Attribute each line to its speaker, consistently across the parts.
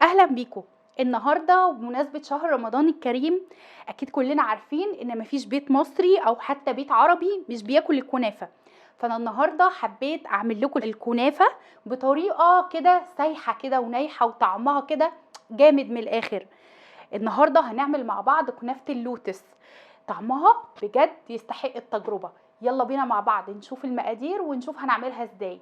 Speaker 1: اهلا بيكم. النهارده بمناسبه شهر رمضان الكريم، اكيد كلنا عارفين ان مفيش بيت مصري او حتى بيت عربي مش بياكل الكنافه. فانا النهارده حبيت اعمل لكم الكنافه بطريقه كده سايحه كده ونايحه وطعمها كده جامد من الاخر. النهارده هنعمل مع بعض كنافه اللوتس، طعمها بجد يستحق التجربه. يلا بينا مع بعض نشوف المقادير ونشوف هنعملها ازاي.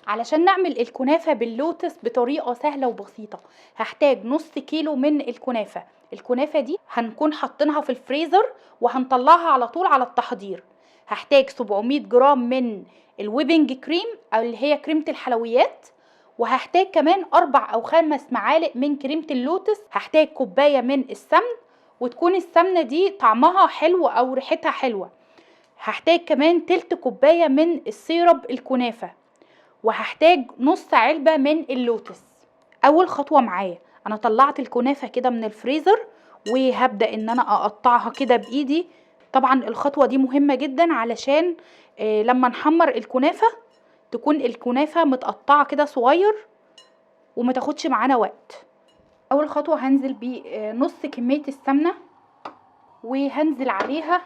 Speaker 1: علشان نعمل الكنافة باللوتس بطريقة سهلة وبسيطة هحتاج نص كيلو من الكنافة دي هنكون حاطينها في الفريزر وهنطلعها على طول على التحضير. هحتاج 700 جرام من الويبنج كريم او اللي هي كريمة الحلويات، وهحتاج كمان 4 أو 5 معالق من كريمة اللوتس. هحتاج كوباية من السمن، وتكون السمنة دي طعمها حلو او ريحتها حلوة. هحتاج كمان تلت كوباية من السيرب الكنافة، وهحتاج نص علبة من اللوتس. اول خطوة معايا، انا طلعت الكنافة كده من الفريزر وهبدأ ان انا اقطعها كده بايدي. طبعا الخطوة دي مهمة جدا علشان لما نحمر الكنافة تكون الكنافة متقطعة كده صغير وما تاخدش معانا وقت. اول خطوة هنزل بنص كمية السمنة، وهنزل عليها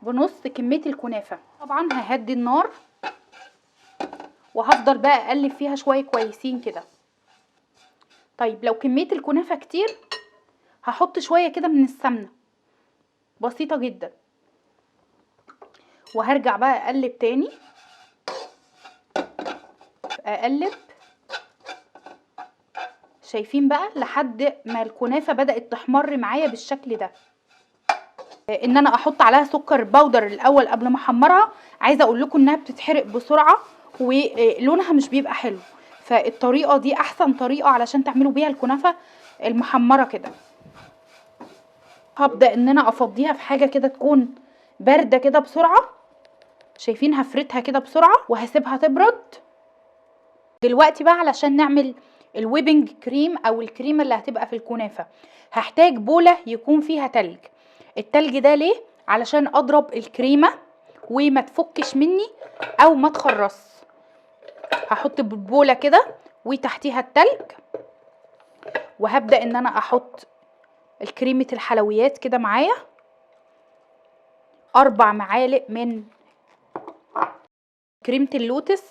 Speaker 1: بنص كمية الكنافة. طبعا ههدي النار وهفضل بقى اقلب فيها شوية كويسين كده. طيب لو كمية الكنافة كتير هحط شوية كده من السمنة بسيطة جدا، وهرجع بقى اقلب تاني، اقلب. شايفين بقى لحد ما الكنافة بدأت تحمر معايا بالشكل ده. ان انا احط عليها سكر بودر الاول قبل ما احمرها، عايزة اقول لكم انها بتتحرق بسرعة ولونها مش بيبقى حلو. فالطريقة دي احسن طريقة علشان تعملوا بيها الكنافة المحمرة كده. هبدأ ان انا افضيها في حاجة كده تكون باردة كده بسرعة. شايفين هفردها كده بسرعة وهسيبها تبرد. دلوقتي بقى علشان نعمل الويبنج كريم او الكريمة اللي هتبقى في الكنافة، هحتاج بولة يكون فيها تلج. التلج ده ليه؟ علشان اضرب الكريمة وما تفكش مني او ما تخرص. هحط بولة كده وتحتيها التلج، وهبدأ ان انا احط الكريمة الحلويات كده معايا 4 معالق من كريمة اللوتس.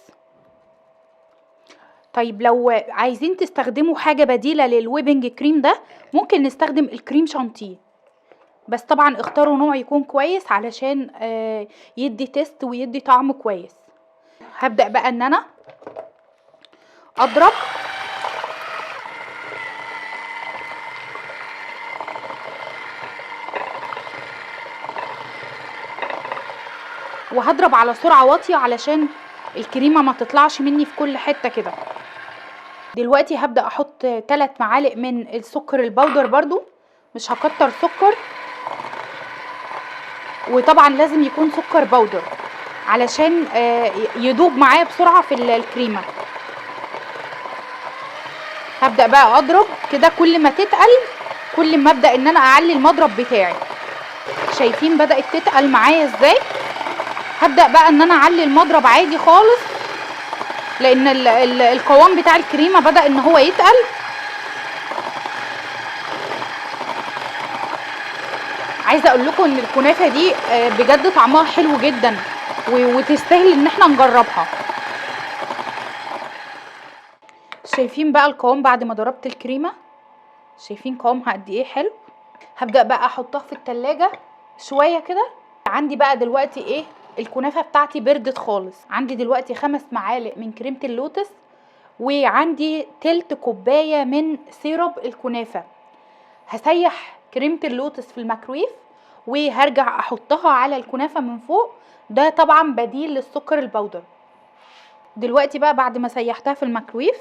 Speaker 1: طيب لو عايزين تستخدموا حاجة بديلة للويبنج كريم ده ممكن نستخدم الكريم شانتيه، بس طبعا اختاروا نوع يكون كويس علشان يدي تيست ويدي طعم كويس. هبدأ بقى ان انا اضرب. وهضرب على سرعة واطية علشان الكريمة ما تطلعش مني في كل حتة كده. دلوقتي هبدأ احط 3 معالق من السكر البودر، برضو مش هكتر سكر، وطبعا لازم يكون سكر بودر علشان يدوب معايا بسرعة في الكريمة. هبدأ بقى اضرب كده، كل ما تتقل كل ما ابدأ ان انا اعلي المضرب بتاعي. شايفين بدأت تتقل معايا ازاي؟ هبدأ بقى ان انا اعلي المضرب عادي خالص لان القوام بتاع الكريمة بدأ ان هو يتقل. عايزة اقول لكم ان الكنافة دي بجد طعمها حلو جدا وتستاهل ان احنا نجربها. شايفين بقى القوام بعد ما ضربت الكريمة؟ شايفين قوامها قد ايه حلو؟ هبدأ بقى احطها في التلاجة شوية كده. عندي بقى دلوقتي ايه، الكنافة بتاعتي بردت خالص. عندي دلوقتي 5 معالق من كريمة اللوتس، وعندي تلت كوباية من سيرب الكنافة. هسيح كريمة اللوتس في الميكرويف وهرجع احطها على الكنافة من فوق. ده طبعا بديل للسكر البودر. دلوقتي بقى بعد ما سيحتها في الميكرويف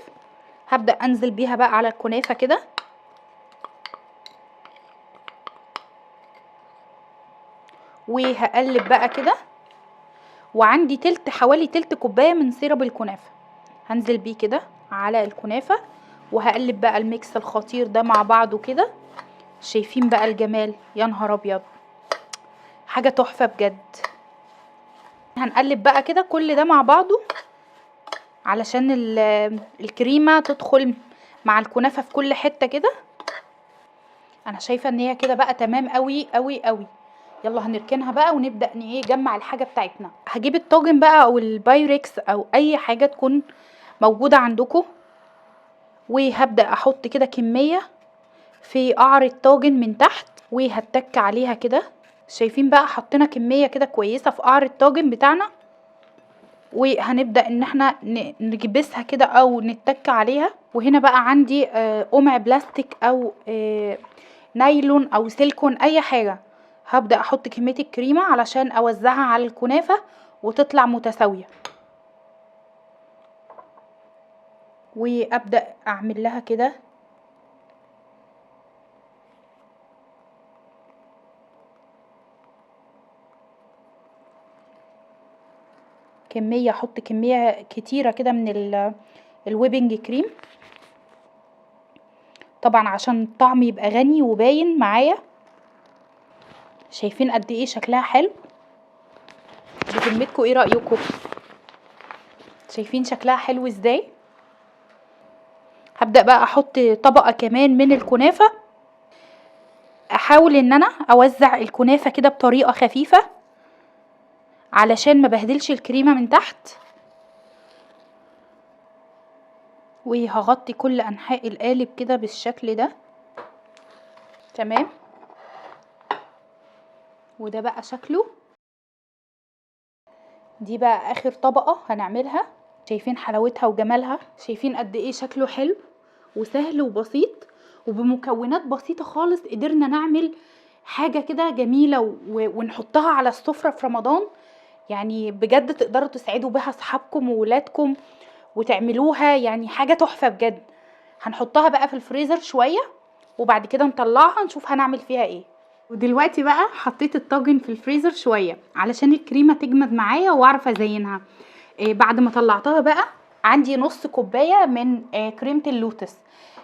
Speaker 1: هبدأ انزل بيها بقى على الكنافة كده، وهقلب بقى كده. وعندي حوالي تلت كوباية من سيرب الكنافة، هنزل بيه كده على الكنافة وهقلب بقى الميكس الخطير ده مع بعضه كده. شايفين بقى الجمال؟ يا نهار ابيض، حاجة تحفة بجد. هنقلب بقى كده كل ده مع بعضه علشان الكريمة تدخل مع الكنافه في كل حته كده. انا شايفه ان هي كده بقى تمام قوي قوي قوي. يلا هنركنها بقى ونبدا نجمع الحاجه بتاعتنا. هجيب الطاجن بقى او البايركس او اي حاجه تكون موجوده عندكم، وهبدا احط كده كميه في قعر الطاجن من تحت وهتك عليها كده. شايفين بقى حطينا كميه كده كويسه في قعر الطاجن بتاعنا، وهنبدا ان احنا نكبسها كده او نتك عليها. وهنا بقى عندي قمع بلاستيك او نايلون او سيليكون اي حاجه. هبدا احط كميه الكريمه علشان اوزعها على الكنافه وتطلع متساويه، وابدا اعمل لها كده كميه. احط كميه كتيره كده من الويبنج كريم طبعا عشان الطعم يبقى غني وباين معايا. شايفين قد ايه شكلها حلو؟ بذمتكم ايه رايكم؟ شايفين شكلها حلو ازاي؟ هبدأ بقى احط طبقة كمان من الكنافة. احاول ان انا اوزع الكنافة كده بطريقة خفيفة علشان ما بهدلش الكريمة من تحت، وهغطي كل انحاء القالب كده بالشكل ده. تمام، وده بقى شكله. دي بقى اخر طبقة هنعملها. شايفين حلاوتها وجمالها؟ شايفين قد ايه شكله حلو وسهل وبسيط، وبمكونات بسيطة خالص قدرنا نعمل حاجة كده جميلة ونحطها على السفرة في رمضان. يعني بجد تقدروا تسعدوا بها اصحابكم وولادكم وتعملوها، يعني حاجة تحفة بجد. هنحطها بقى في الفريزر شوية وبعد كده نطلعها نشوف هنعمل فيها ايه. ودلوقتي بقى حطيت الطاجن في الفريزر شوية علشان الكريمة تجمد معايا واعرف ازينها. بعد ما طلعتها بقى عندي نص كوباية من كريمة اللوتس.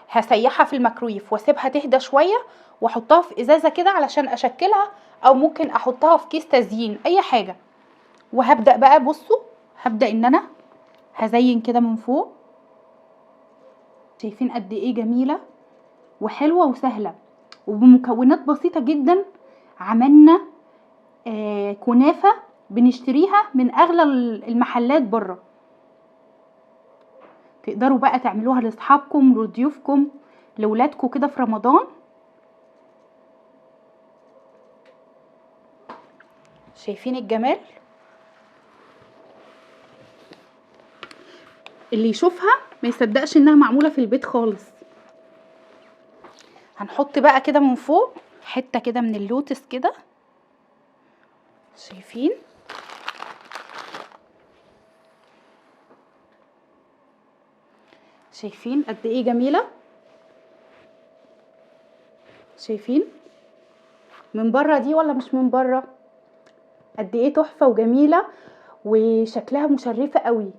Speaker 1: هسيحها في الميكرويف واسيبها تهدى شوية واحطها في ازازة كده علشان اشكلها، او ممكن احطها في كيس تزيين اي حاجة. وهبدأ بقى، بصوا، هبدأ ان انا هزين كده من فوق. شايفين قد ايه جميلة وحلوة وسهلة، وبمكونات بسيطة جدا عملنا كنافة بنشتريها من اغلى المحلات بره. تقدروا بقى تعملوها لاصحابكم لضيوفكم لولادكم كده في رمضان. شايفين الجمال؟ اللي يشوفها ما يصدقش انها معمولة في البيت خالص. هنحط بقى كده من فوق حتة كده من اللوتس كده. شايفين؟ شايفين قد ايه جميلة؟ شايفين من بره دي ولا مش من بره؟ قد ايه تحفة وجميلة وشكلها مشرفة قوي.